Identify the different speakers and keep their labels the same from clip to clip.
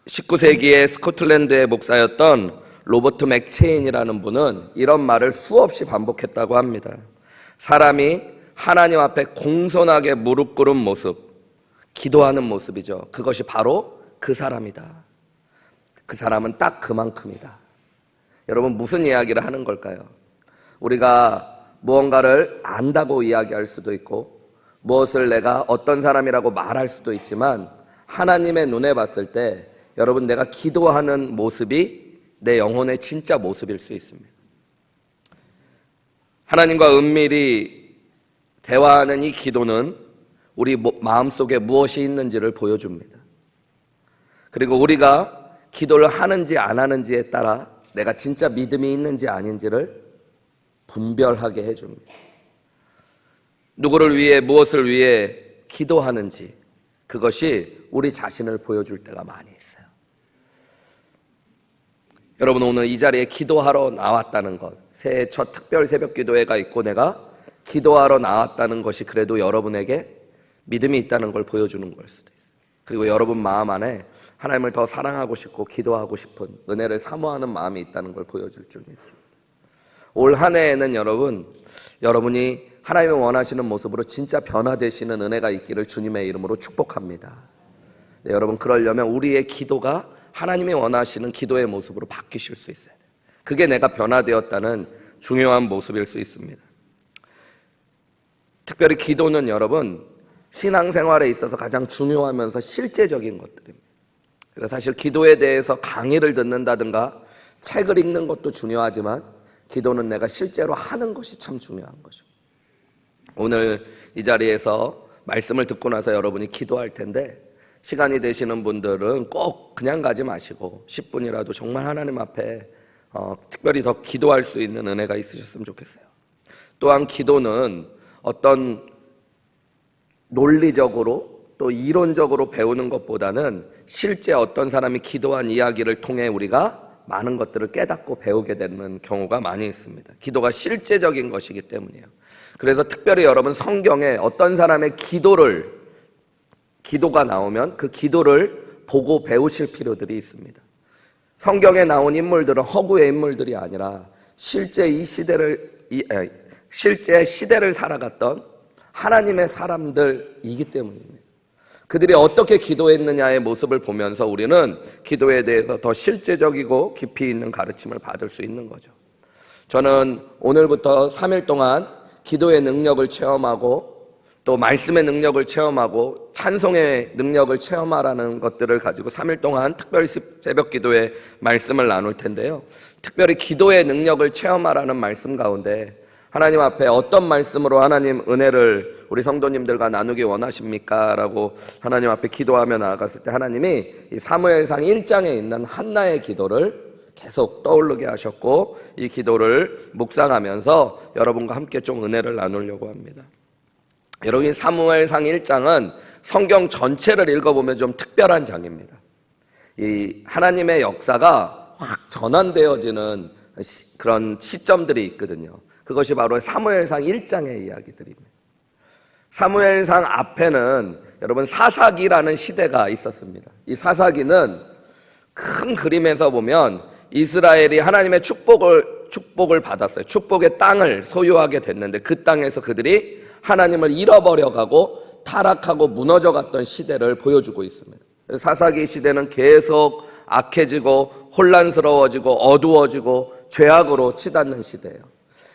Speaker 1: 19세기에 스코틀랜드의 목사였던 로버트 맥체인이라는 분은 이런 말을 수없이 반복했다고 합니다. 사람이 하나님 앞에 공손하게 무릎 꿇은 모습, 기도하는 모습이죠. 그것이 바로 그 사람이다. 그 사람은 딱 그만큼이다. 여러분, 무슨 이야기를 하는 걸까요? 우리가 무언가를 안다고 이야기할 수도 있고 무엇을 내가 어떤 사람이라고 말할 수도 있지만 하나님의 눈에 봤을 때 여러분, 내가 기도하는 모습이 내 영혼의 진짜 모습일 수 있습니다. 하나님과 은밀히 대화하는 이 기도는 우리 마음속에 무엇이 있는지를 보여줍니다. 그리고 우리가 기도를 하는지 안 하는지에 따라 내가 진짜 믿음이 있는지 아닌지를 분별하게 해줍니다. 누구를 위해 무엇을 위해 기도하는지 그것이 우리 자신을 보여줄 때가 많이 있어요. 여러분, 오늘 이 자리에 기도하러 나왔다는 것, 새해 첫 특별 새벽 기도회가 있고 내가 기도하러 나왔다는 것이 그래도 여러분에게 믿음이 있다는 걸 보여주는 걸 수도 있어요. 그리고 여러분 마음 안에 하나님을 더 사랑하고 싶고 기도하고 싶은 은혜를 사모하는 마음이 있다는 걸 보여줄 줄 믿습니다. 올 한 해에는 여러분이 하나님이 원하시는 모습으로 진짜 변화되시는 은혜가 있기를 주님의 이름으로 축복합니다. 네, 여러분, 그러려면 우리의 기도가 하나님이 원하시는 기도의 모습으로 바뀌실 수 있어야 돼요. 그게 내가 변화되었다는 중요한 모습일 수 있습니다. 특별히 기도는 여러분, 신앙생활에 있어서 가장 중요하면서 실제적인 것들입니다. 그래서 사실 기도에 대해서 강의를 듣는다든가 책을 읽는 것도 중요하지만 기도는 내가 실제로 하는 것이 참 중요한 거죠. 오늘 이 자리에서 말씀을 듣고 나서 여러분이 기도할 텐데 시간이 되시는 분들은 꼭 그냥 가지 마시고 10분이라도 정말 하나님 앞에 특별히 더 기도할 수 있는 은혜가 있으셨으면 좋겠어요. 또한 기도는 어떤 논리적으로 또 이론적으로 배우는 것보다는 실제 어떤 사람이 기도한 이야기를 통해 우리가 많은 것들을 깨닫고 배우게 되는 경우가 많이 있습니다. 기도가 실제적인 것이기 때문이에요. 그래서 특별히 여러분, 성경에 어떤 사람의 기도가 나오면 그 기도를 보고 배우실 필요들이 있습니다. 성경에 나온 인물들은 허구의 인물들이 아니라 실제 시대를 살아갔던 하나님의 사람들이기 때문입니다. 그들이 어떻게 기도했느냐의 모습을 보면서 우리는 기도에 대해서 더 실제적이고 깊이 있는 가르침을 받을 수 있는 거죠. 저는 오늘부터 3일 동안 기도의 능력을 체험하고 또 말씀의 능력을 체험하고 찬송의 능력을 체험하라는 것들을 가지고 3일 동안 특별히 새벽 기도의 말씀을 나눌 텐데요. 특별히 기도의 능력을 체험하라는 말씀 가운데 하나님 앞에 어떤 말씀으로 하나님 은혜를 우리 성도님들과 나누기 원하십니까? 라고 하나님 앞에 기도하며 나아갔을 때 하나님이 이 사무엘상 1장에 있는 한나의 기도를 계속 떠오르게 하셨고 이 기도를 묵상하면서 여러분과 함께 좀 은혜를 나누려고 합니다. 여러분, 사무엘상 1장은 성경 전체를 읽어보면 좀 특별한 장입니다. 이 하나님의 역사가 확 전환되어지는 그런 시점들이 있거든요. 그것이 바로 사무엘상 1장의 이야기들입니다. 사무엘상 앞에는 여러분 사사기라는 시대가 있었습니다. 이 사사기는 큰 그림에서 보면 이스라엘이 하나님의 축복을 받았어요. 축복의 땅을 소유하게 됐는데 그 땅에서 그들이 하나님을 잃어버려가고 타락하고 무너져갔던 시대를 보여주고 있습니다. 사사기 시대는 계속 악해지고 혼란스러워지고 어두워지고 죄악으로 치닫는 시대예요.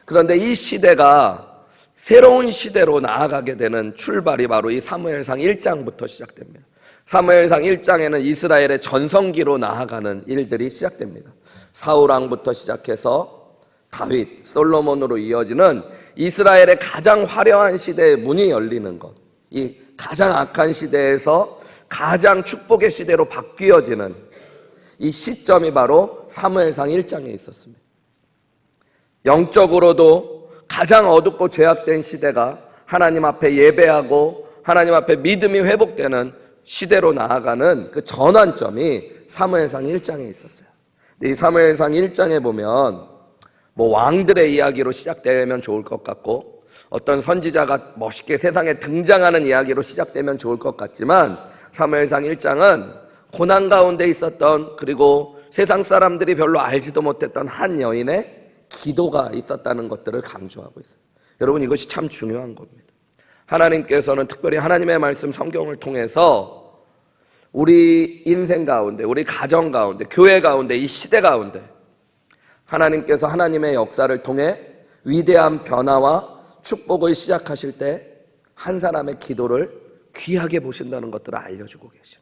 Speaker 1: 그런데 이 시대가 새로운 시대로 나아가게 되는 출발이 바로 이 사무엘상 1장부터 시작됩니다. 사무엘상 1장에는 이스라엘의 전성기로 나아가는 일들이 시작됩니다. 사울왕부터 시작해서 다윗, 솔로몬으로 이어지는 이스라엘의 가장 화려한 시대의 문이 열리는 것, 이 가장 악한 시대에서 가장 축복의 시대로 바뀌어지는 이 시점이 바로 사무엘상 1장에 있었습니다. 영적으로도 가장 어둡고 죄악된 시대가 하나님 앞에 예배하고 하나님 앞에 믿음이 회복되는 시대로 나아가는 그 전환점이 사무엘상 1장에 있었어요. 이 사무엘상 1장에 보면 왕들의 이야기로 시작되면 좋을 것 같고 어떤 선지자가 멋있게 세상에 등장하는 이야기로 시작되면 좋을 것 같지만 사무엘상 1장은 고난 가운데 있었던, 그리고 세상 사람들이 별로 알지도 못했던 한 여인의 기도가 있었다는 것들을 강조하고 있어요. 여러분, 이것이 참 중요한 겁니다. 하나님께서는 특별히 하나님의 말씀 성경을 통해서 우리 인생 가운데, 우리 가정 가운데, 교회 가운데, 이 시대 가운데 하나님께서 하나님의 역사를 통해 위대한 변화와 축복을 시작하실 때 한 사람의 기도를 귀하게 보신다는 것들을 알려주고 계셔.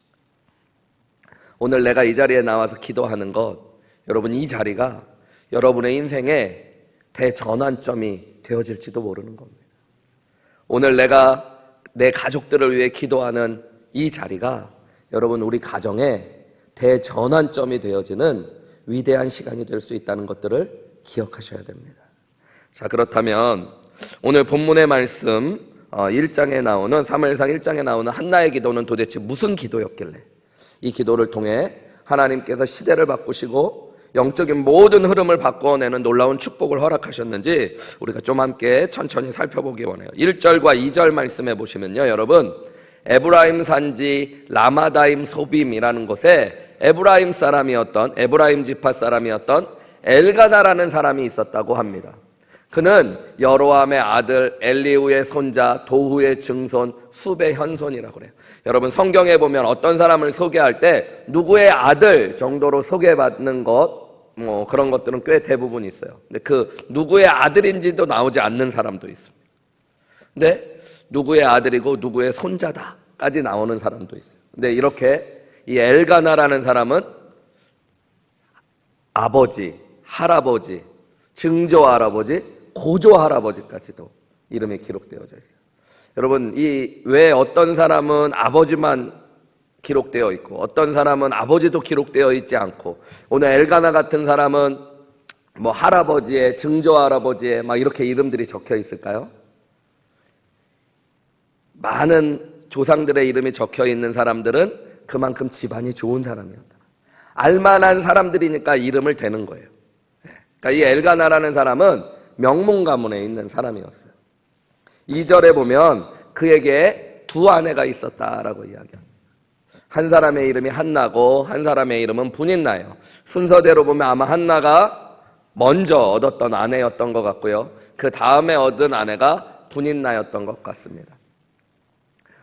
Speaker 1: 오늘 내가 이 자리에 나와서 기도하는 것, 여러분, 이 자리가 여러분의 인생의 대전환점이 되어질지도 모르는 겁니다. 오늘 내가 내 가족들을 위해 기도하는 이 자리가 여러분, 우리 가정의 대전환점이 되어지는 위대한 시간이 될 수 있다는 것들을 기억하셔야 됩니다. 자, 그렇다면 오늘 본문의 말씀 1장에 나오는, 사무엘상 1장에 나오는 한나의 기도는 도대체 무슨 기도였길래 이 기도를 통해 하나님께서 시대를 바꾸시고 영적인 모든 흐름을 바꿔내는 놀라운 축복을 허락하셨는지 우리가 좀 함께 천천히 살펴보기 원해요. 1절과 2절 말씀해 보시면요, 여러분, 에브라임 산지 라마다임 소빔이라는 곳에 에브라임 지파 사람이었던 엘가나라는 사람이 있었다고 합니다. 그는 여로함의 아들 엘리후의 손자 도후의 증손 숲의 현손이라고 그래요. 여러분, 성경에 보면 어떤 사람을 소개할 때 누구의 아들 정도로 소개받는 것, 그런 것들은 꽤 대부분 있어요. 근데 그 누구의 아들인지도 나오지 않는 사람도 있습니다. 근데 누구의 아들이고 누구의 손자다까지 나오는 사람도 있어요. 근데 이렇게 이 엘가나라는 사람은 아버지, 할아버지, 증조 할아버지, 고조 할아버지까지도 이름이 기록되어져 있어요. 여러분, 왜 어떤 사람은 아버지만 기록되어 있고 어떤 사람은 아버지도 기록되어 있지 않고, 오늘 엘가나 같은 사람은 할아버지의, 증조 할아버지의 막 이렇게 이름들이 적혀 있을까요? 많은 조상들의 이름이 적혀 있는 사람들은 그만큼 집안이 좋은 사람이었다. 알만한 사람들이니까 이름을 대는 거예요. 그러니까 이 엘가나라는 사람은 명문 가문에 있는 사람이었어요. 2절에 보면 그에게 두 아내가 있었다라고 이야기합니다. 한 사람의 이름이 한나고 한 사람의 이름은 분인나예요. 순서대로 보면 아마 한나가 먼저 얻었던 아내였던 것 같고요, 그 다음에 얻은 아내가 분인나였던 것 같습니다.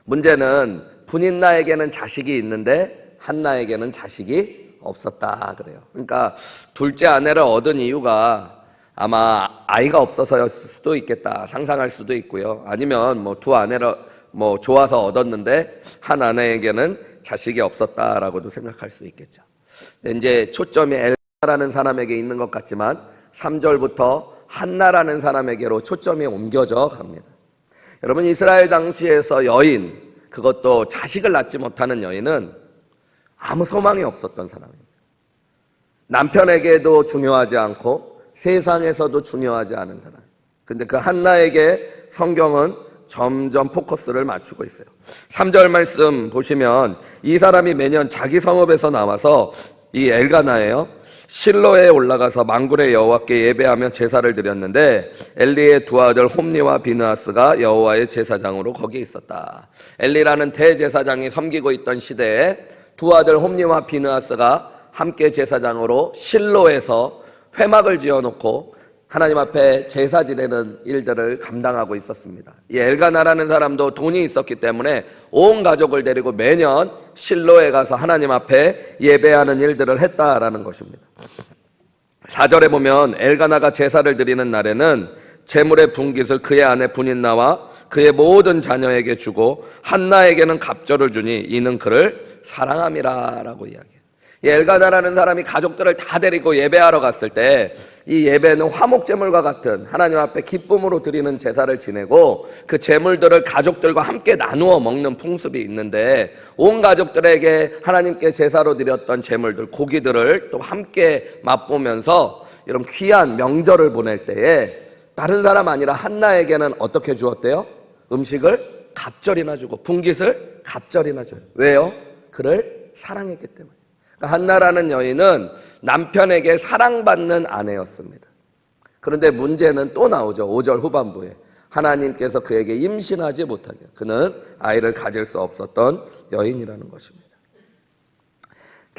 Speaker 1: 문제는 분인나에게는 자식이 있는데 한나에게는 자식이 없었다 그래요. 그러니까 둘째 아내를 얻은 이유가 아마 아이가 없어서였을 수도 있겠다 상상할 수도 있고요, 아니면 두 아내를 좋아서 얻었는데 한 아내에게는 자식이 없었다라고도 생각할 수 있겠죠. 이제 초점이 엘가나라는 사람에게 있는 것 같지만 3절부터 한나라는 사람에게로 초점이 옮겨져 갑니다. 여러분, 이스라엘 당시에서 여인, 그것도 자식을 낳지 못하는 여인은 아무 소망이 없었던 사람입니다. 남편에게도 중요하지 않고 세상에서도 중요하지 않은 사람. 근데 그 한나에게 성경은 점점 포커스를 맞추고 있어요. 3절 말씀 보시면 이 사람이 매년 자기 성읍에서 나와서, 이 엘가나예요, 실로에 올라가서 만군의 여호와께 예배하며 제사를 드렸는데 엘리의 두 아들 홈니와 비느하스가 여호와의 제사장으로 거기에 있었다. 엘리라는 대제사장이 섬기고 있던 시대에 두 아들 홈니와 비느하스가 함께 제사장으로 실로에서 회막을 지어놓고 하나님 앞에 제사 지내는 일들을 감당하고 있었습니다. 이 엘가나라는 사람도 돈이 있었기 때문에 온 가족을 데리고 매년 실로에 가서 하나님 앞에 예배하는 일들을 했다라는 것입니다. 4절에 보면 엘가나가 제사를 드리는 날에는 제물의 분깃을 그의 아내 분인나와 그의 모든 자녀에게 주고 한나에게는 갑절을 주니 이는 그를 사랑함이라 라고 이야기해요. 이 엘가나라는 사람이 가족들을 다 데리고 예배하러 갔을 때 이 예배는 화목제물과 같은 하나님 앞에 기쁨으로 드리는 제사를 지내고 그 제물들을 가족들과 함께 나누어 먹는 풍습이 있는데, 온 가족들에게 하나님께 제사로 드렸던 제물들, 고기들을 또 함께 맛보면서 이런 귀한 명절을 보낼 때에 다른 사람 아니라 한나에게는 어떻게 주었대요? 음식을 갑절이나 주고 분깃을 갑절이나 줘요. 왜요? 그를 사랑했기 때문에. 한나라는 여인은 남편에게 사랑받는 아내였습니다. 그런데 문제는 또 나오죠. 5절 후반부에 하나님께서 그에게 임신하지 못하게, 그는 아이를 가질 수 없었던 여인이라는 것입니다.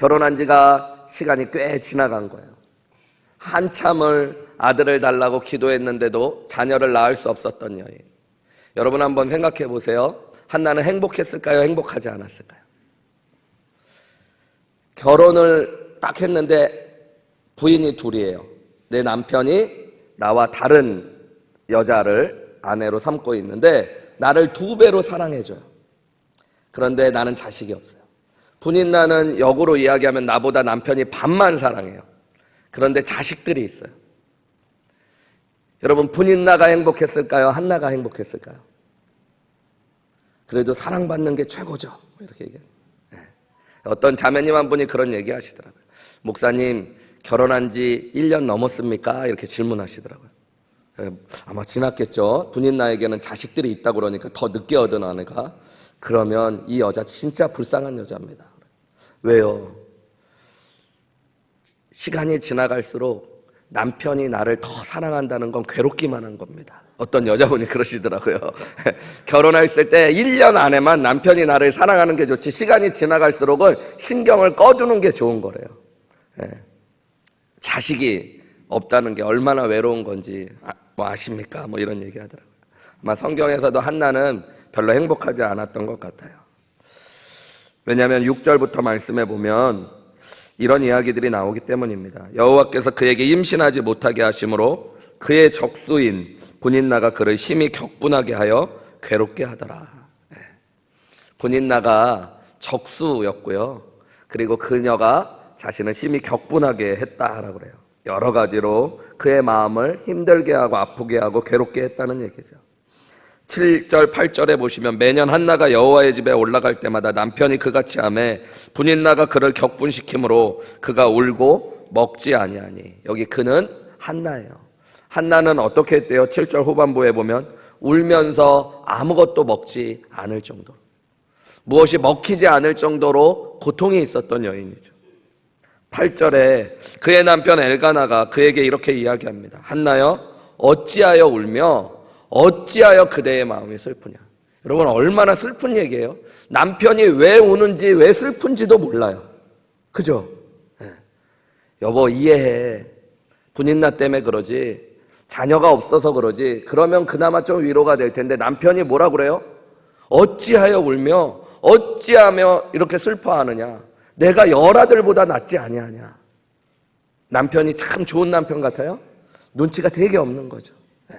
Speaker 1: 결혼한 지가 시간이 꽤 지나간 거예요. 한참을 아들을 달라고 기도했는데도 자녀를 낳을 수 없었던 여인. 여러분 한번 생각해 보세요. 한나는 행복했을까요? 행복하지 않았을까요? 결혼을 딱 했는데 부인이 둘이에요. 내 남편이 나와 다른 여자를 아내로 삼고 있는데 나를 2배로 사랑해줘요. 그런데 나는 자식이 없어요. 분인나는 역으로 이야기하면 나보다 남편이 반만 사랑해요. 그런데 자식들이 있어요. 여러분, 분인나가 행복했을까요? 한나가 행복했을까요? 그래도 사랑받는 게 최고죠. 이렇게 얘기해요. 네. 어떤 자매님 한 분이 그런 얘기 하시더라고요. 목사님, 결혼한 지 1년 넘었습니까? 이렇게 질문하시더라고요. 아마 지났겠죠. 분인나에게는 자식들이 있다고 그러니까 더 늦게 얻은 아내가. 그러면 이 여자 진짜 불쌍한 여자입니다. 왜요? 시간이 지나갈수록 남편이 나를 더 사랑한다는 건 괴롭기만 한 겁니다. 어떤 여자분이 그러시더라고요. 결혼했을 때 1년 안에만 남편이 나를 사랑하는 게 좋지 시간이 지나갈수록은 신경을 꺼주는 게 좋은 거래요. 자식이 없다는 게 얼마나 외로운 건지 아십니까? 뭐 이런 얘기 하더라고요. 아마 성경에서도 한나는 별로 행복하지 않았던 것 같아요. 왜냐하면 6절부터 말씀해 보면 이런 이야기들이 나오기 때문입니다. 여호와께서 그에게 임신하지 못하게 하심으로 그의 적수인 분인나가 그를 심히 격분하게 하여 괴롭게 하더라. 분인나가 적수였고요. 그리고 그녀가 자신을 심히 격분하게 했다라고 그래요. 여러 가지로 그의 마음을 힘들게 하고 아프게 하고 괴롭게 했다는 얘기죠. 7절 8절에 보시면 매년 한나가 여호와의 집에 올라갈 때마다 남편이 그같이 하매 분인나가 그를 격분시키므로 그가 울고 먹지 아니하니. 여기 그는 한나예요. 한나는 어떻게 했대요? 7절 후반부에 보면 울면서 아무것도 먹지 않을 정도로, 무엇이 먹히지 않을 정도로 고통이 있었던 여인이죠. 8절에 그의 남편 엘가나가 그에게 이렇게 이야기합니다. 한나여, 어찌하여 울며 어찌하여 그대의 마음이 슬프냐. 여러분, 얼마나 슬픈 얘기예요. 남편이 왜 우는지 왜 슬픈지도 몰라요. 그죠? 네. 여보 이해해. 분인나 때문에 그러지, 자녀가 없어서 그러지. 그러면 그나마 좀 위로가 될 텐데 남편이 뭐라 그래요? 어찌하여 울며 어찌하며 이렇게 슬퍼하느냐. 내가 열아들보다 낫지 아니하냐. 남편이 참 좋은 남편 같아요? 눈치가 되게 없는 거죠. 네.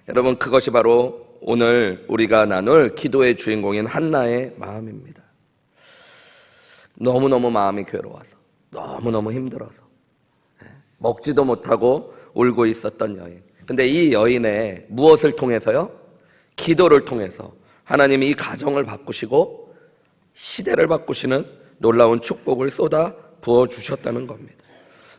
Speaker 1: 여러분, 그것이 바로 오늘 우리가 나눌 기도의 주인공인 한나의 마음입니다. 너무너무 마음이 괴로워서, 너무너무 힘들어서 먹지도 못하고 울고 있었던 여인. 근데 이 여인의 무엇을 통해서요? 기도를 통해서 하나님이 이 가정을 바꾸시고 시대를 바꾸시는 놀라운 축복을 쏟아 부어주셨다는 겁니다.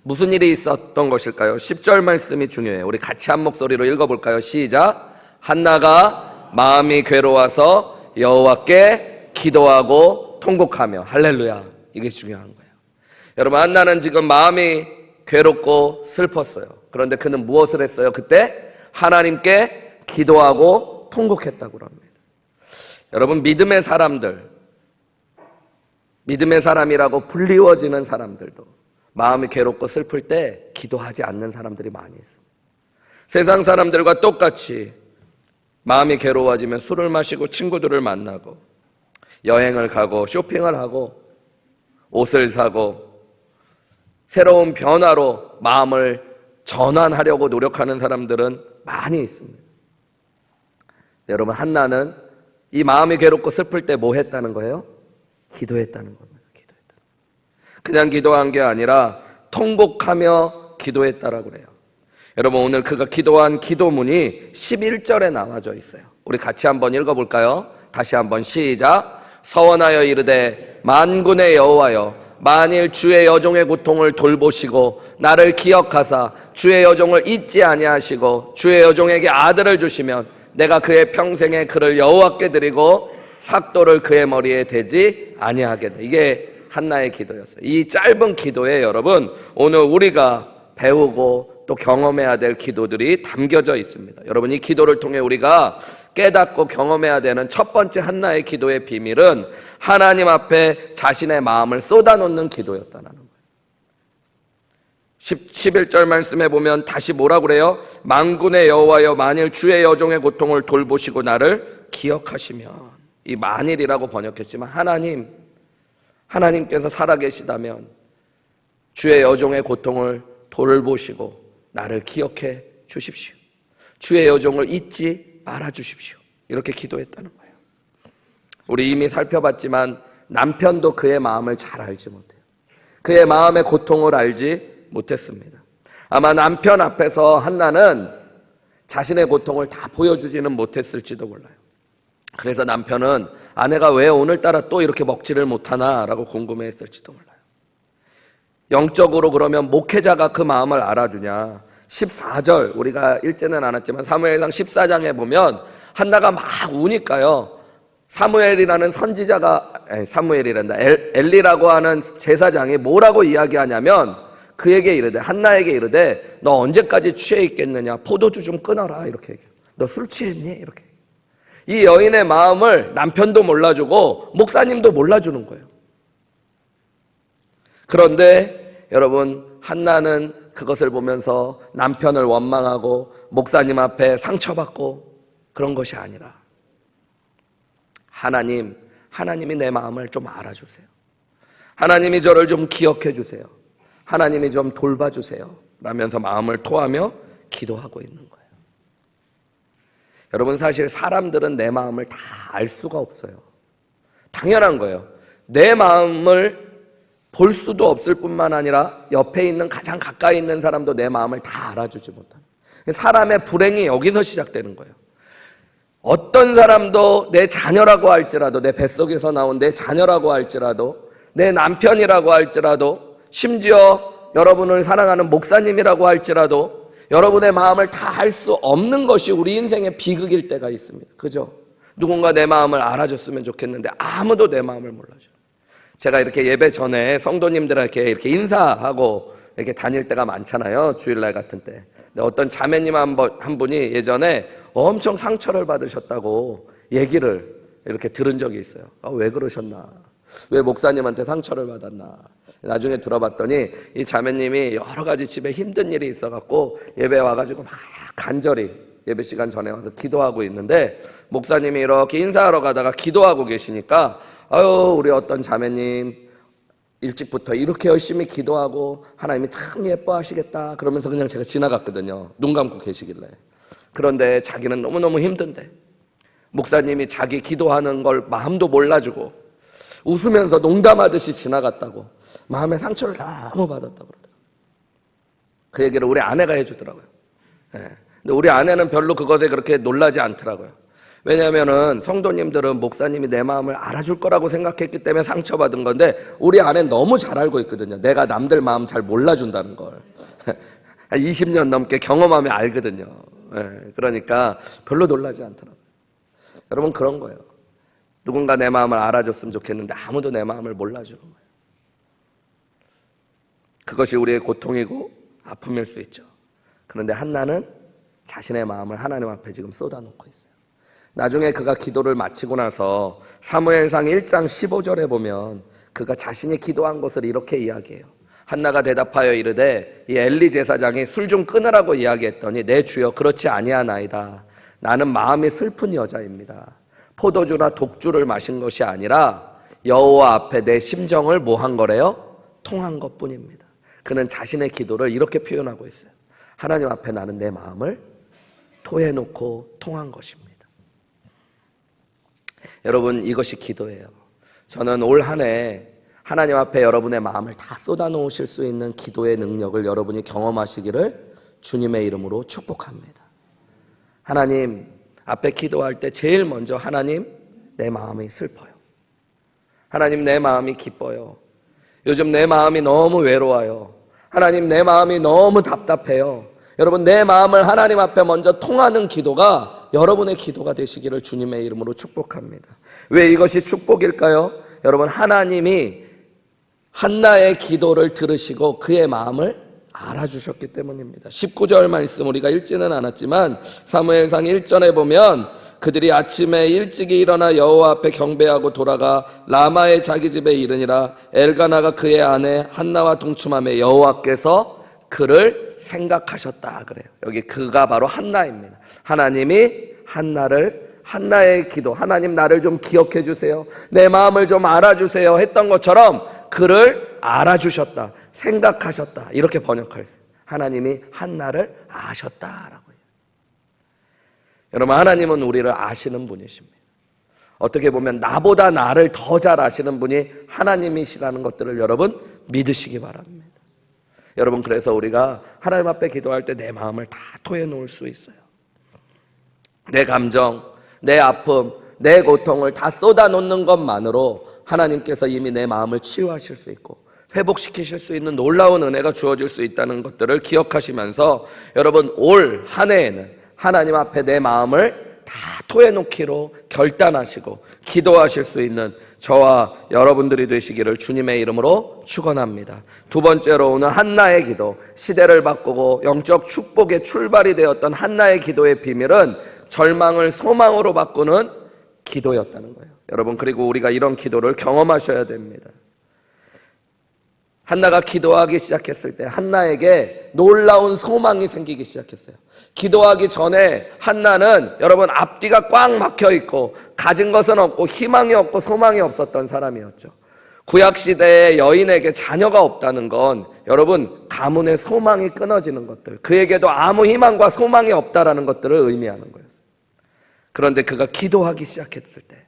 Speaker 1: 무슨 일이 있었던 것일까요? 10절 말씀이 중요해요. 우리 같이 한 목소리로 읽어볼까요? 시작. 한나가 마음이 괴로워서 여호와께 기도하고 통곡하며. 할렐루야. 이게 중요한 거예요. 여러분, 한나는 지금 마음이 괴롭고 슬펐어요. 그런데 그는 무엇을 했어요? 그때 하나님께 기도하고 통곡했다고 합니다. 여러분, 믿음의 사람이라고 불리워지는 사람들도 마음이 괴롭고 슬플 때 기도하지 않는 사람들이 많이 있습니다. 세상 사람들과 똑같이 마음이 괴로워지면 술을 마시고 친구들을 만나고 여행을 가고 쇼핑을 하고 옷을 사고 새로운 변화로 마음을 전환하려고 노력하는 사람들은 많이 있습니다. 여러분, 한나는 이 마음이 괴롭고 슬플 때 뭐 했다는 거예요? 기도했다는 겁니다. 그냥 기도한 게 아니라 통곡하며 기도했다라고 그래요. 여러분, 오늘 그가 기도한 기도문이 11절에 나와져 있어요. 우리 같이 한번 읽어볼까요? 다시 한번 시작. 서원하여 이르되 만군의 여호와여, 만일 주의 여종의 고통을 돌보시고 나를 기억하사 주의 여종을 잊지 아니하시고 주의 여종에게 아들을 주시면 내가 그의 평생에 그를 여호와께 드리고 삭도를 그의 머리에 대지 아니하겠다. 이게 한나의 기도였어요. 이 짧은 기도에 여러분, 오늘 우리가 배우고 또 경험해야 될 기도들이 담겨져 있습니다. 여러분, 이 기도를 통해 우리가 깨닫고 경험해야 되는 첫 번째 한나의 기도의 비밀은 하나님 앞에 자신의 마음을 쏟아놓는 기도였다는 거예요. 11절 말씀에 보면 다시 뭐라고 그래요? 만군의 여호와여, 만일 주의 여종의 고통을 돌보시고 나를 기억하시면, 이 만일이라고 번역했지만 하나님께서 살아계시다면 주의 여종의 고통을 돌보시고 나를 기억해 주십시오. 주의 여종을 잊지 말아 주십시오. 이렇게 기도했다는 거예요. 우리 이미 살펴봤지만 남편도 그의 마음을 잘 알지 못해요. 그의 마음의 고통을 알지 못했습니다. 아마 남편 앞에서 한나는 자신의 고통을 다 보여주지는 못했을지도 몰라요. 그래서 남편은 아내가 왜 오늘따라 또 이렇게 먹지를 못하나라고 궁금해했을지도 몰라요. 영적으로 그러면 목회자가 그 마음을 알아주냐? 14절, 우리가 읽지는 않았지만 사무엘상 14장에 보면 한나가 막 우니까요, 사무엘이라는 선지자가, 사무엘이란다, 엘리라고 하는 제사장이 뭐라고 이야기하냐면 그에게 이르되, 한나에게 이르되, 너 언제까지 취해 있겠느냐? 포도주 좀 끊어라. 이렇게 얘기해요. 너 술 취했니? 이렇게. 이 여인의 마음을 남편도 몰라주고 목사님도 몰라주는 거예요. 그런데 여러분, 한나는 그것을 보면서 남편을 원망하고 목사님 앞에 상처받고 그런 것이 아니라, 하나님이 내 마음을 좀 알아주세요. 하나님이 저를 좀 기억해 주세요. 하나님이 좀 돌봐주세요. 라면서 마음을 토하며 기도하고 있는 거예요. 여러분, 사실 사람들은 내 마음을 다 알 수가 없어요. 당연한 거예요. 내 마음을 볼 수도 없을 뿐만 아니라 옆에 있는 가장 가까이 있는 사람도 내 마음을 다 알아주지 못하는, 사람의 불행이 여기서 시작되는 거예요. 어떤 사람도 내 자녀라고 할지라도, 내 뱃속에서 나온 내 자녀라고 할지라도, 내 남편이라고 할지라도, 심지어 여러분을 사랑하는 목사님이라고 할지라도 여러분의 마음을 다 알 수 없는 것이 우리 인생의 비극일 때가 있습니다. 그죠? 누군가 내 마음을 알아줬으면 좋겠는데 아무도 내 마음을 몰라줘요. 제가 이렇게 예배 전에 성도님들에게 이렇게 인사하고 이렇게 다닐 때가 많잖아요. 주일날 같은 때. 근데 어떤 자매님 한 분이 예전에 엄청 상처를 받으셨다고 얘기를 이렇게 들은 적이 있어요. 왜 그러셨나? 왜 목사님한테 상처를 받았나? 나중에 들어봤더니 이 자매님이 여러 가지 집에 힘든 일이 있어갖고 예배 와가지고 막 간절히 예배 시간 전에 와서 기도하고 있는데, 목사님이 이렇게 인사하러 가다가 기도하고 계시니까 우리 어떤 자매님 일찍부터 이렇게 열심히 기도하고 하나님이 참 예뻐하시겠다 그러면서 그냥 제가 지나갔거든요. 눈 감고 계시길래. 그런데 자기는 너무너무 힘든데 목사님이 자기 기도하는 걸 마음도 몰라주고 웃으면서 농담하듯이 지나갔다고 마음의 상처를 너무 받았다고 그러더라고요. 그 얘기를 우리 아내가 해주더라고요. 근데 우리 아내는 별로 그것에 그렇게 놀라지 않더라고요. 왜냐하면은 성도님들은 목사님이 내 마음을 알아줄 거라고 생각했기 때문에 상처받은 건데, 우리 아내는 너무 잘 알고 있거든요. 내가 남들 마음 잘 몰라준다는 걸. 20년 넘게 경험하면 알거든요. 그러니까 별로 놀라지 않더라고요. 여러분, 그런 거예요. 누군가 내 마음을 알아줬으면 좋겠는데 아무도 내 마음을 몰라주는 거예요. 그것이 우리의 고통이고 아픔일 수 있죠. 그런데 한나는 자신의 마음을 하나님 앞에 지금 쏟아놓고 있어요. 나중에 그가 기도를 마치고 나서 사무엘상 1장 15절에 보면 그가 자신이 기도한 것을 이렇게 이야기해요. 한나가 대답하여 이르되, 이 엘리 제사장이 술 좀 끊으라고 이야기했더니 내 주여 그렇지 아니하나이다. 나는 마음이 슬픈 여자입니다. 포도주나 독주를 마신 것이 아니라 여호와 앞에 내 심정을 뭐 한 거래요? 통한 것뿐입니다. 그는 자신의 기도를 이렇게 표현하고 있어요. 하나님 앞에 나는 내 마음을 토해놓고 통한 것입니다. 여러분, 이것이 기도예요. 저는 올 한 해 하나님 앞에 여러분의 마음을 다 쏟아놓으실 수 있는 기도의 능력을 여러분이 경험하시기를 주님의 이름으로 축복합니다. 하나님 앞에 기도할 때 제일 먼저, 하나님 내 마음이 슬퍼요. 하나님 내 마음이 기뻐요. 요즘 내 마음이 너무 외로워요. 하나님 내 마음이 너무 답답해요. 여러분, 내 마음을 하나님 앞에 먼저 통하는 기도가 여러분의 기도가 되시기를 주님의 이름으로 축복합니다. 왜 이것이 축복일까요? 여러분, 하나님이 한나의 기도를 들으시고 그의 마음을 알아주셨기 때문입니다. 19절 말씀 우리가 읽지는 않았지만 사무엘상 1절에 보면 그들이 아침에 일찍이 일어나 여호와 앞에 경배하고 돌아가 라마의 자기 집에 이르니라. 엘가나가 그의 아내 한나와 동침하며 여호와께서 그를 생각하셨다 그래요. 여기 그가 바로 한나입니다. 하나님이 한나의 기도, 하나님 나를 좀 기억해 주세요, 내 마음을 좀 알아주세요 했던 것처럼 그를 알아주셨다, 생각하셨다, 이렇게 번역할 수 있어요. 하나님이 한나를 아셨다라고 해요. 여러분, 하나님은 우리를 아시는 분이십니다. 어떻게 보면 나보다 나를 더 잘 아시는 분이 하나님이시라는 것들을 여러분 믿으시기 바랍니다. 여러분, 그래서 우리가 하나님 앞에 기도할 때 내 마음을 다 토해놓을 수 있어요. 내 감정, 내 아픔, 내 고통을 다 쏟아놓는 것만으로 하나님께서 이미 내 마음을 치유하실 수 있고 회복시키실 수 있는 놀라운 은혜가 주어질 수 있다는 것들을 기억하시면서 여러분, 올 한 해에는 하나님 앞에 내 마음을 다 토해놓기로 결단하시고 기도하실 수 있는 저와 여러분들이 되시기를 주님의 이름으로 축원합니다. 두 번째로, 오늘 한나의 기도, 시대를 바꾸고 영적 축복의 출발이 되었던 한나의 기도의 비밀은 절망을 소망으로 바꾸는 기도였다는 거예요. 여러분, 그리고 우리가 이런 기도를 경험하셔야 됩니다. 한나가 기도하기 시작했을 때 한나에게 놀라운 소망이 생기기 시작했어요. 기도하기 전에 한나는 여러분 앞뒤가 꽉 막혀 있고 가진 것은 없고 희망이 없고 소망이 없었던 사람이었죠. 구약시대의 여인에게 자녀가 없다는 건 여러분 가문의 소망이 끊어지는 것들, 그에게도 아무 희망과 소망이 없다라는 것들을 의미하는 거였어요. 그런데 그가 기도하기 시작했을 때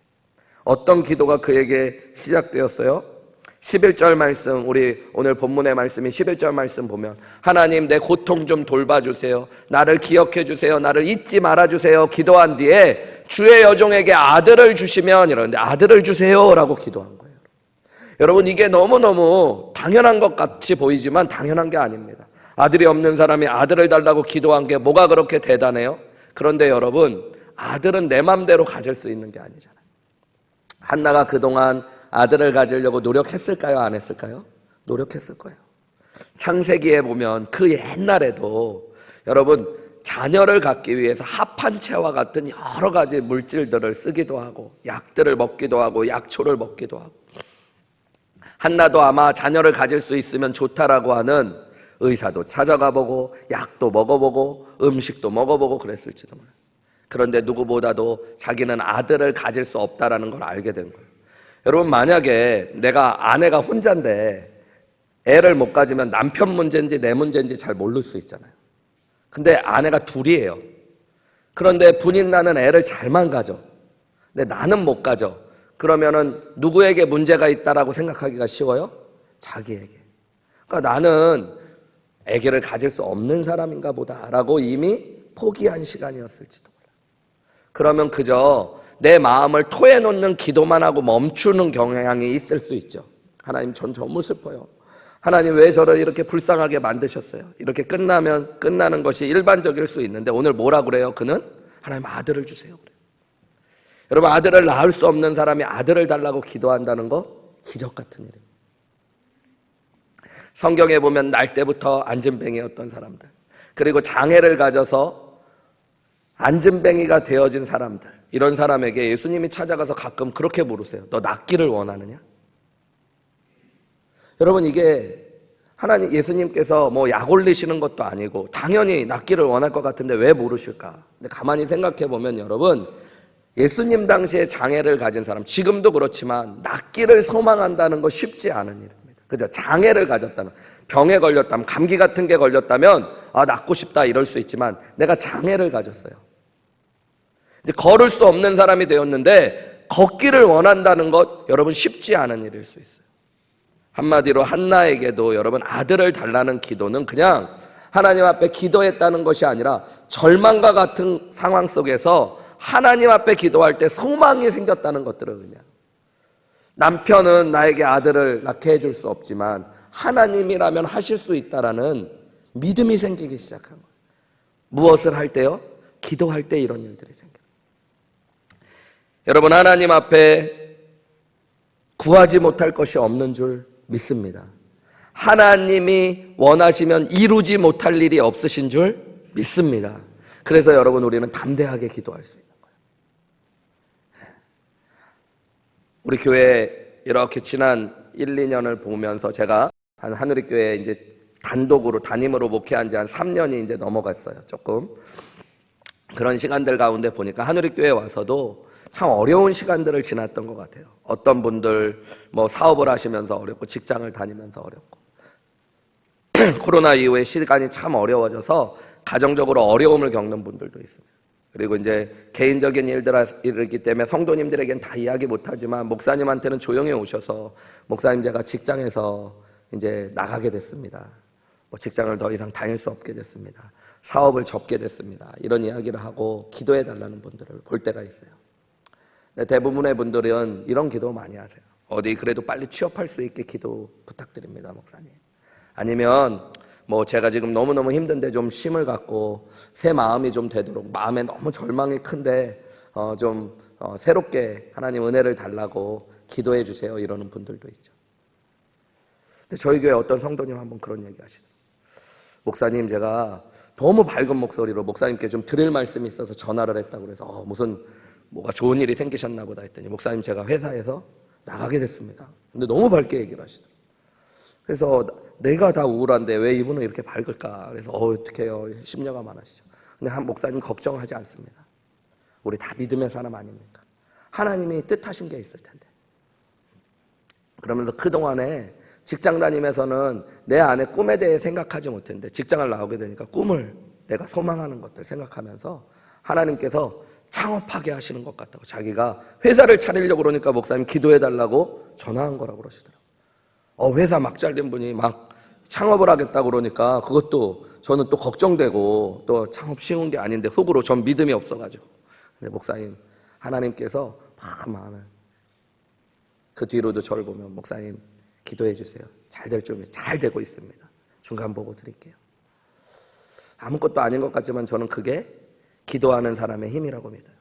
Speaker 1: 어떤 기도가 그에게 시작되었어요? 11절 말씀, 우리 오늘 본문의 말씀인 11절 말씀 보면 하나님 내 고통 좀 돌봐주세요, 나를 기억해 주세요, 나를 잊지 말아주세요 기도한 뒤에 주의 여종에게 아들을 주시면, 이러는데 아들을 주세요 라고 기도한 거예요. 여러분, 이게 너무너무 당연한 것 같이 보이지만 당연한 게 아닙니다. 아들이 없는 사람이 아들을 달라고 기도한 게 뭐가 그렇게 대단해요? 그런데 여러분, 아들은 내 맘대로 가질 수 있는 게 아니잖아요. 한나가 그동안 아들을 가지려고 노력했을까요? 안 했을까요? 노력했을 거예요. 창세기에 보면 그 옛날에도 여러분 자녀를 갖기 위해서 합한채와 같은 여러 가지 물질들을 쓰기도 하고 약들을 먹기도 하고 약초를 먹기도 하고, 한나도 아마 자녀를 가질 수 있으면 좋다라고 하는 의사도 찾아가 보고 약도 먹어보고 음식도 먹어보고 그랬을지도 몰라요. 그런데 누구보다도 자기는 아들을 가질 수 없다라는 걸 알게 된 거예요. 여러분, 만약에 내가 아내가 혼자인데 애를 못 가지면 남편 문제인지 내 문제인지 잘 모를 수 있잖아요. 근데 아내가 둘이에요. 그런데 분인 나는 애를 잘만 가져. 근데 나는 못 가져. 그러면은 누구에게 문제가 있다라고 생각하기가 쉬워요? 자기에게. 그러니까 나는 아기를 가질 수 없는 사람인가 보다라고 이미 포기한 시간이었을지도 몰라요. 그러면 그저 내 마음을 토해놓는 기도만 하고 멈추는 경향이 있을 수 있죠. 하나님, 전 너무 슬퍼요. 하나님, 왜 저를 이렇게 불쌍하게 만드셨어요? 이렇게 끝나는 것이 일반적일 수 있는데 오늘 뭐라 그래요? 그는 하나님 아들을 주세요 그래요. 여러분, 아들을 낳을 수 없는 사람이 아들을 달라고 기도한다는 거 기적 같은 일이에요. 성경에 보면 날 때부터 안진뱅이였던 사람들, 그리고 장애를 가져서 안진뱅이가 되어진 사람들, 이런 사람에게 예수님이 찾아가서 가끔 그렇게 물으세요. 너 낫기를 원하느냐? 여러분, 이게 하나님, 예수님께서 뭐 약 올리시는 것도 아니고 당연히 낫기를 원할 것 같은데 왜 물으실까? 근데 가만히 생각해 보면 여러분, 예수님 당시에 장애를 가진 사람, 지금도 그렇지만 낫기를 소망한다는 거 쉽지 않은 일입니다. 그죠? 장애를 가졌다면, 병에 걸렸다면, 감기 같은 게 걸렸다면 낫고 싶다 이럴 수 있지만 내가 장애를 가졌어요. 이제 걸을 수 없는 사람이 되었는데 걷기를 원한다는 것, 여러분 쉽지 않은 일일 수 있어요. 한마디로 한나에게도 여러분 아들을 달라는 기도는 그냥 하나님 앞에 기도했다는 것이 아니라 절망과 같은 상황 속에서 하나님 앞에 기도할 때 소망이 생겼다는 것들을 의미합니다. 남편은 나에게 아들을 낳게 해줄 수 없지만 하나님이라면 하실 수 있다라는 믿음이 생기기 시작한 거예요. 무엇을 할 때요? 기도할 때 이런 일들이 생겨요. 여러분, 하나님 앞에 구하지 못할 것이 없는 줄 믿습니다. 하나님이 원하시면 이루지 못할 일이 없으신 줄 믿습니다. 그래서 여러분, 우리는 담대하게 기도할 수 있는 거예요. 우리 교회 이렇게 지난 1, 2년을 보면서 제가 한 하누리교회 이제 단독으로 담임으로 목회한 지 한 3년이 이제 넘어갔어요. 조금 그런 시간들 가운데 보니까 하누리교회 와서도 참 어려운 시간들을 지났던 것 같아요. 어떤 분들 뭐 사업을 하시면서 어렵고 직장을 다니면서 어렵고 코로나 이후에 시간이 참 어려워져서 가정적으로 어려움을 겪는 분들도 있습니다. 그리고 이제 개인적인 일들이기 때문에 성도님들에겐 다 이야기 못하지만 목사님한테는 조용히 오셔서 목사님 제가 직장에서 이제 나가게 됐습니다. 뭐 직장을 더 이상 다닐 수 없게 됐습니다. 사업을 접게 됐습니다. 이런 이야기를 하고 기도해 달라는 분들을 볼 때가 있어요. 대부분의 분들은 이런 기도 많이 하세요. 어디 그래도 빨리 취업할 수 있게 기도 부탁드립니다, 목사님. 아니면 뭐 제가 지금 너무너무 힘든데 좀 쉼을 갖고 새 마음이 좀 되도록 마음에 너무 절망이 큰데 새롭게 하나님 은혜를 달라고 기도해 주세요 이러는 분들도 있죠. 근데 저희 교회 어떤 성도님 한번 그런 얘기 하시더라고요. 목사님 제가 너무 밝은 목소리로 목사님께 좀 드릴 말씀이 있어서 전화를 했다고 그래서 무슨 뭐가 좋은 일이 생기셨나 보다 했더니 목사님 제가 회사에서 나가게 됐습니다. 근데 너무 밝게 얘기를 하시더라고요. 그래서 내가 다 우울한데 왜 이분은 이렇게 밝을까? 그래서 어떡해요. 심려가 많으시죠. 근데 한 목사님 걱정하지 않습니다. 우리 다 믿음의 사람 아닙니까? 하나님이 뜻하신 게 있을 텐데. 그러면서 그동안에 직장 다니면서는 내 안에 꿈에 대해 생각하지 못했는데 직장을 나오게 되니까 꿈을 내가 소망하는 것들 생각하면서 하나님께서 창업하게 하시는 것 같다고 자기가 회사를 차리려고 그러니까 목사님 기도해달라고 전화한 거라고 그러시더라고요. 회사 막 잘린 분이 막 창업을 하겠다고 그러니까 그것도 저는 또 걱정되고 또 창업 쉬운 게 아닌데 속으로 전 믿음이 없어가지고 근데 목사님 하나님께서 막 마음을 그 뒤로도 저를 보면 목사님 기도해 주세요. 잘 될 준비 잘 되고 있습니다. 중간 보고 드릴게요. 아무것도 아닌 것 같지만 저는 그게 기도하는 사람의 힘이라고 믿어요.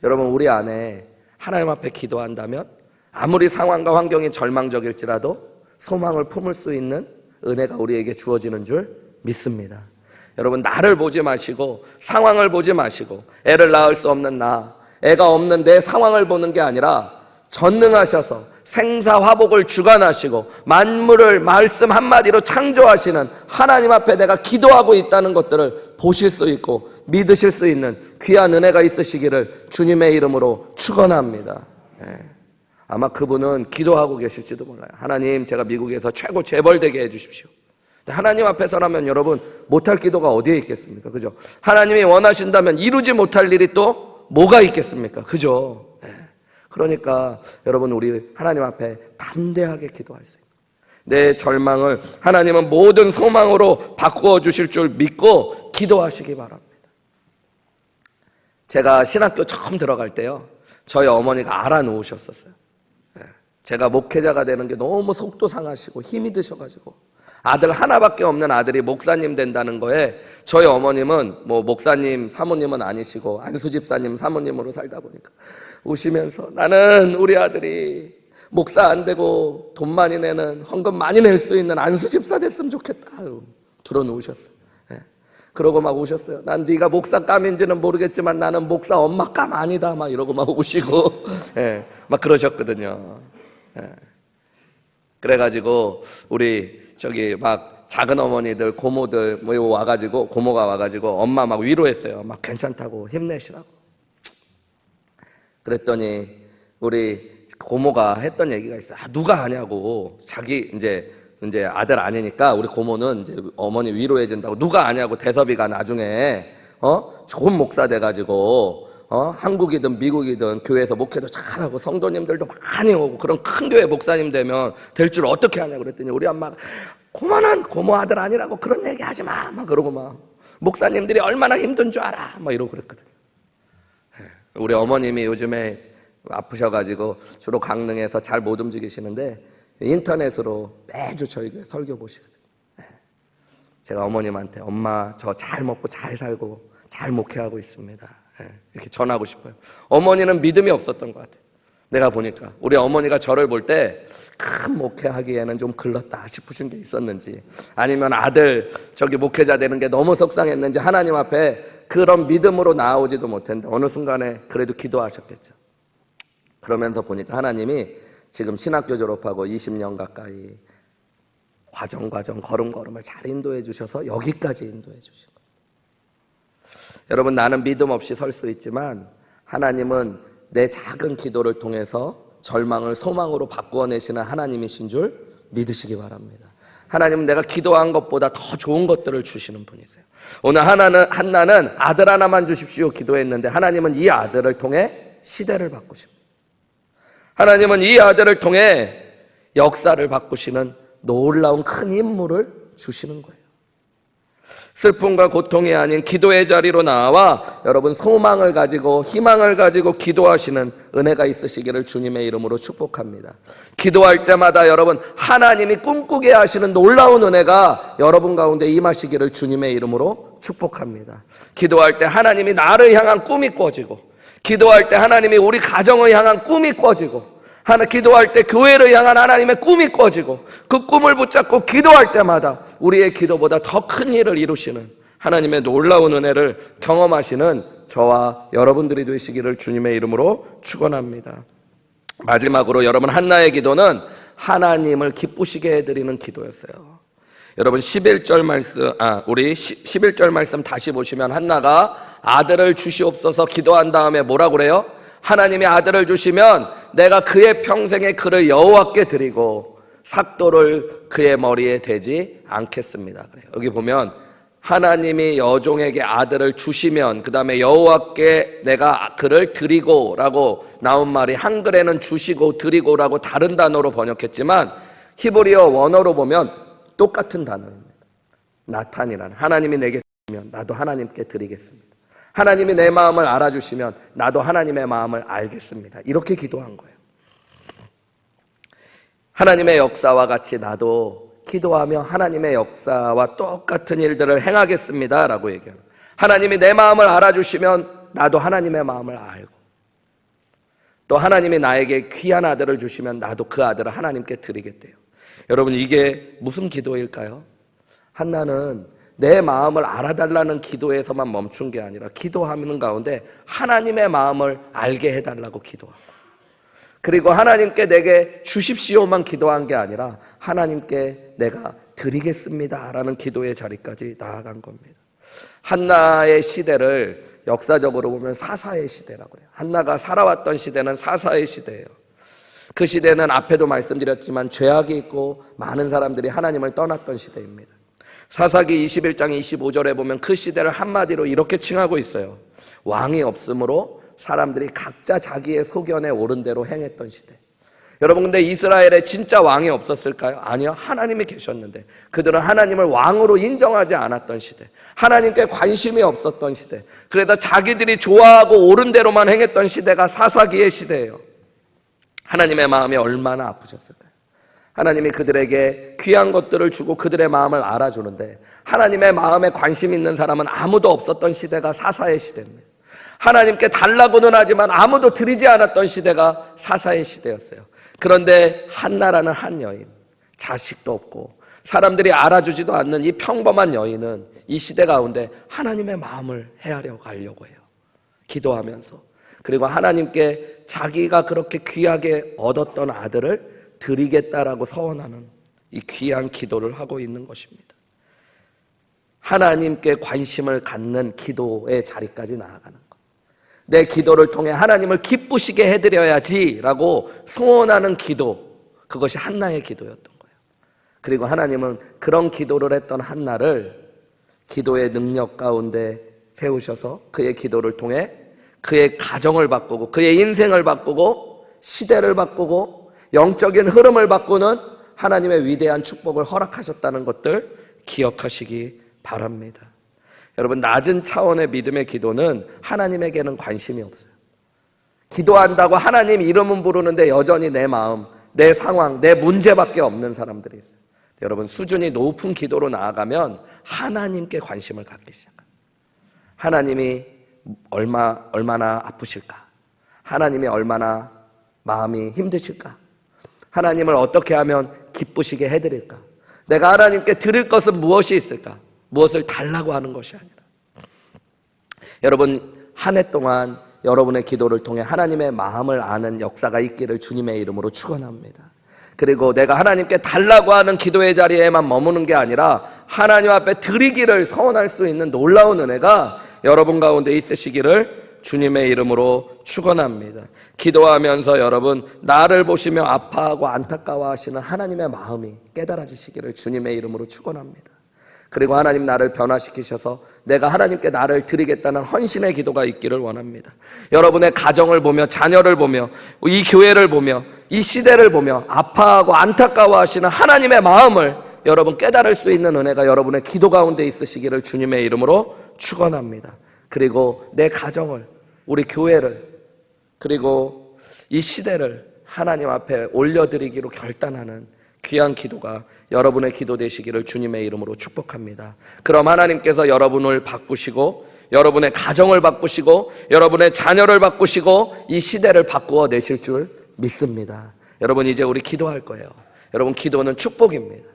Speaker 1: 여러분 우리 안에 하나님 앞에 기도한다면 아무리 상황과 환경이 절망적일지라도 소망을 품을 수 있는 은혜가 우리에게 주어지는 줄 믿습니다. 여러분 나를 보지 마시고 상황을 보지 마시고 애를 낳을 수 없는 나, 애가 없는 내 상황을 보는 게 아니라 전능하셔서 생사화복을 주관하시고 만물을 말씀 한마디로 창조하시는 하나님 앞에 내가 기도하고 있다는 것들을 보실 수 있고 믿으실 수 있는 귀한 은혜가 있으시기를 주님의 이름으로 축원합니다. 아마 그분은 기도하고 계실지도 몰라요. 하나님 제가 미국에서 최고 재벌되게 해주십시오. 하나님 앞에서라면 여러분 못할 기도가 어디에 있겠습니까? 그죠? 하나님이 원하신다면 이루지 못할 일이 또 뭐가 있겠습니까? 그죠? 그러니까 여러분 우리 하나님 앞에 담대하게 기도할 수 있어요. 내 절망을 하나님은 모든 소망으로 바꾸어 주실 줄 믿고 기도하시기 바랍니다. 제가 신학교 처음 들어갈 때요 저희 어머니가 알아놓으셨었어요. 제가 목회자가 되는 게 너무 속도 상하시고 힘이 드셔가지고 아들 하나밖에 없는 아들이 목사님 된다는 거에 저희 어머님은 뭐 목사님 사모님은 아니시고 안수집사님 사모님으로 살다 보니까 우시면서 나는 우리 아들이 목사 안 되고 돈 많이 내는 헌금 많이 낼 수 있는 안수집사 됐으면 좋겠다 들어놓으셨어요. 그러고 막 우셨어요. 난 네가 목사감인지는 모르겠지만 나는 목사 엄마감 아니다 막 이러고 막 우시고 막 그러셨거든요. 그래가지고 우리 저기 막 작은 어머니들 고모들 뭐 와가지고 고모가 와가지고 엄마 막 위로했어요. 막 괜찮다고 힘내시라고. 그랬더니 우리 고모가 했던 얘기가 있어요. 누가 아냐고 자기 이제 아들 아니니까 우리 고모는 이제 어머니 위로해 준다고 누가 아냐고 대섭이가 나중에 좋은 목사 돼가지고 한국이든 미국이든 교회에서 목회도 잘하고 성도님들도 많이 오고 그런 큰 교회 목사님 되면 될 줄 어떻게 하냐고 그랬더니 우리 엄마가 고만한 고모 아들 아니라고 그런 얘기 하지 마 막 그러고 막 목사님들이 얼마나 힘든 줄 알아 막 이러고 그랬거든요. 우리 어머님이 요즘에 아프셔가지고 주로 강릉에서 잘 못 움직이시는데 인터넷으로 매주 저희 교회 설교 보시거든요. 제가 어머님한테 엄마 저 잘 먹고 잘 살고 잘 목회하고 있습니다. 이렇게 전하고 싶어요. 어머니는 믿음이 없었던 것 같아요. 내가 보니까 우리 어머니가 저를 볼 때 큰 목회하기에는 좀 글렀다 싶으신 게 있었는지 아니면 아들 저기 목회자 되는 게 너무 속상했는지 하나님 앞에 그런 믿음으로 나아오지도 못했는데 어느 순간에 그래도 기도하셨겠죠. 그러면서 보니까 하나님이 지금 신학교 졸업하고 20년 가까이 과정 걸음걸음을 잘 인도해 주셔서 여기까지 인도해 주신 거예요. 여러분, 나는 믿음 없이 설 수 있지만 하나님은 내 작은 기도를 통해서 절망을 소망으로 바꾸어내시는 하나님이신 줄 믿으시기 바랍니다. 하나님은 내가 기도한 것보다 더 좋은 것들을 주시는 분이세요. 오늘 한나는 아들 하나만 주십시오 기도했는데 하나님은 이 아들을 통해 시대를 바꾸십니다. 하나님은 이 아들을 통해 역사를 바꾸시는 놀라운 큰 인물을 주시는 거예요. 슬픔과 고통이 아닌 기도의 자리로 나와 여러분 소망을 가지고 희망을 가지고 기도하시는 은혜가 있으시기를 주님의 이름으로 축복합니다. 기도할 때마다 여러분 하나님이 꿈꾸게 하시는 놀라운 은혜가 여러분 가운데 임하시기를 주님의 이름으로 축복합니다. 기도할 때 하나님이 나를 향한 꿈이 꿔지고, 기도할 때 하나님이 우리 가정을 향한 꿈이 꿔지고, 기도할 때 교회를 향한 하나님의 꿈이 꿔지고, 그 꿈을 붙잡고 기도할 때마다 우리의 기도보다 더 큰 일을 이루시는 하나님의 놀라운 은혜를 경험하시는 저와 여러분들이 되시기를 주님의 이름으로 축원합니다. 마지막으로 여러분, 한나의 기도는 하나님을 기쁘시게 해드리는 기도였어요. 여러분 11절 말씀 다시 보시면 한나가 아들을 주시옵소서 기도한 다음에 뭐라고 그래요? 하나님이 아들을 주시면 내가 그의 평생에 그를 여호와께 드리고 삭도를 그의 머리에 대지 않겠습니다. 그래요. 여기 보면 하나님이 여종에게 아들을 주시면 그 다음에 여호와께 내가 그를 드리고 라고 나온 말이 한글에는 주시고 드리고라고 다른 단어로 번역했지만 히브리어 원어로 보면 똑같은 단어입니다. 나탄이라는, 하나님이 내게 주시면 나도 하나님께 드리겠습니다. 하나님이 내 마음을 알아주시면 나도 하나님의 마음을 알겠습니다. 이렇게 기도한 거예요. 하나님의 역사와 같이 나도 기도하며 하나님의 역사와 똑같은 일들을 행하겠습니다 라고 얘기해요. 하나님이 내 마음을 알아주시면 나도 하나님의 마음을 알고, 또 하나님이 나에게 귀한 아들을 주시면 나도 그 아들을 하나님께 드리겠대요. 여러분, 이게 무슨 기도일까요? 한나는 내 마음을 알아달라는 기도에서만 멈춘 게 아니라 기도하는 가운데 하나님의 마음을 알게 해달라고 기도하고, 그리고 하나님께 내게 주십시오만 기도한 게 아니라 하나님께 내가 드리겠습니다 라는 기도의 자리까지 나아간 겁니다. 한나의 시대를 역사적으로 보면 사사의 시대라고 해요. 한나가 살아왔던 시대는 사사의 시대예요. 그 시대는 앞에도 말씀드렸지만 죄악이 있고 많은 사람들이 하나님을 떠났던 시대입니다. 사사기 21장 25절에 보면 그 시대를 한마디로 이렇게 칭하고 있어요. 왕이 없으므로 사람들이 각자 자기의 소견에 옳은 대로 행했던 시대. 여러분, 근데 이스라엘에 진짜 왕이 없었을까요? 아니요. 하나님이 계셨는데 그들은 하나님을 왕으로 인정하지 않았던 시대, 하나님께 관심이 없었던 시대, 그래서 자기들이 좋아하고 옳은 대로만 행했던 시대가 사사기의 시대예요. 하나님의 마음이 얼마나 아프셨을까요? 하나님이 그들에게 귀한 것들을 주고 그들의 마음을 알아주는데 하나님의 마음에 관심 있는 사람은 아무도 없었던 시대가 사사의 시대입니다. 하나님께 달라고는 하지만 아무도 드리지 않았던 시대가 사사의 시대였어요. 그런데 한나라는 한 여인, 자식도 없고 사람들이 알아주지도 않는 이 평범한 여인은 이 시대 가운데 하나님의 마음을 헤아려 가려고 해요. 기도하면서. 그리고 하나님께 자기가 그렇게 귀하게 얻었던 아들을 드리겠다라고 서원하는 이 귀한 기도를 하고 있는 것입니다. 하나님께 관심을 갖는 기도의 자리까지 나아가는 것. 내 기도를 통해 하나님을 기쁘시게 해드려야지라고 소원하는 기도, 그것이 한나의 기도였던 거예요. 그리고 하나님은 그런 기도를 했던 한나를 기도의 능력 가운데 세우셔서 그의 기도를 통해 그의 가정을 바꾸고 그의 인생을 바꾸고 시대를 바꾸고 영적인 흐름을 바꾸는 하나님의 위대한 축복을 허락하셨다는 것들 기억하시기 바랍니다. 여러분, 낮은 차원의 믿음의 기도는 하나님에게는 관심이 없어요. 기도한다고 하나님 이름은 부르는데 여전히 내 마음, 내 상황, 내 문제밖에 없는 사람들이 있어요. 여러분, 수준이 높은 기도로 나아가면 하나님께 관심을 갖기 시작합니다. 하나님이 얼마나 아프실까? 하나님이 얼마나 마음이 힘드실까? 하나님을 어떻게 하면 기쁘시게 해드릴까? 내가 하나님께 드릴 것은 무엇이 있을까? 무엇을 달라고 하는 것이 아니라. 여러분, 한 해 동안 여러분의 기도를 통해 하나님의 마음을 아는 역사가 있기를 주님의 이름으로 축원합니다. 그리고 내가 하나님께 달라고 하는 기도의 자리에만 머무는 게 아니라 하나님 앞에 드리기를 서원할 수 있는 놀라운 은혜가 여러분 가운데 있으시기를 주님의 이름으로 축원합니다. 기도하면서 여러분 나를 보시며 아파하고 안타까워하시는 하나님의 마음이 깨달아지시기를 주님의 이름으로 축원합니다. 그리고 하나님 나를 변화시키셔서 내가 하나님께 나를 드리겠다는 헌신의 기도가 있기를 원합니다. 여러분의 가정을 보며 자녀를 보며 이 교회를 보며 이 시대를 보며 아파하고 안타까워하시는 하나님의 마음을 여러분 깨달을 수 있는 은혜가 여러분의 기도 가운데 있으시기를 주님의 이름으로 축원합니다. 그리고 내 가정을, 우리 교회를, 그리고 이 시대를 하나님 앞에 올려드리기로 결단하는 귀한 기도가 여러분의 기도 되시기를 주님의 이름으로 축복합니다. 그럼 하나님께서 여러분을 바꾸시고 여러분의 가정을 바꾸시고 여러분의 자녀를 바꾸시고 이 시대를 바꾸어 내실 줄 믿습니다. 여러분 이제 우리 기도할 거예요. 여러분 기도는 축복입니다.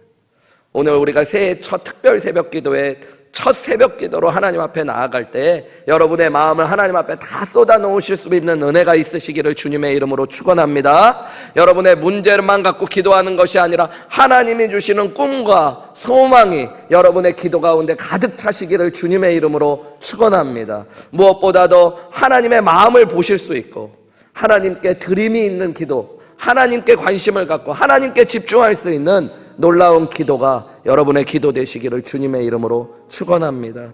Speaker 1: 오늘 우리가 새해 첫 특별 새벽 기도에 첫 새벽 기도로 하나님 앞에 나아갈 때 여러분의 마음을 하나님 앞에 다 쏟아 놓으실 수 있는 은혜가 있으시기를 주님의 이름으로 축원합니다. 여러분의 문제만 갖고 기도하는 것이 아니라 하나님이 주시는 꿈과 소망이 여러분의 기도 가운데 가득 차시기를 주님의 이름으로 축원합니다. 무엇보다도 하나님의 마음을 보실 수 있고 하나님께 드림이 있는 기도, 하나님께 관심을 갖고 하나님께 집중할 수 있는 놀라운 기도가 여러분의 기도 되시기를 주님의 이름으로 축원합니다.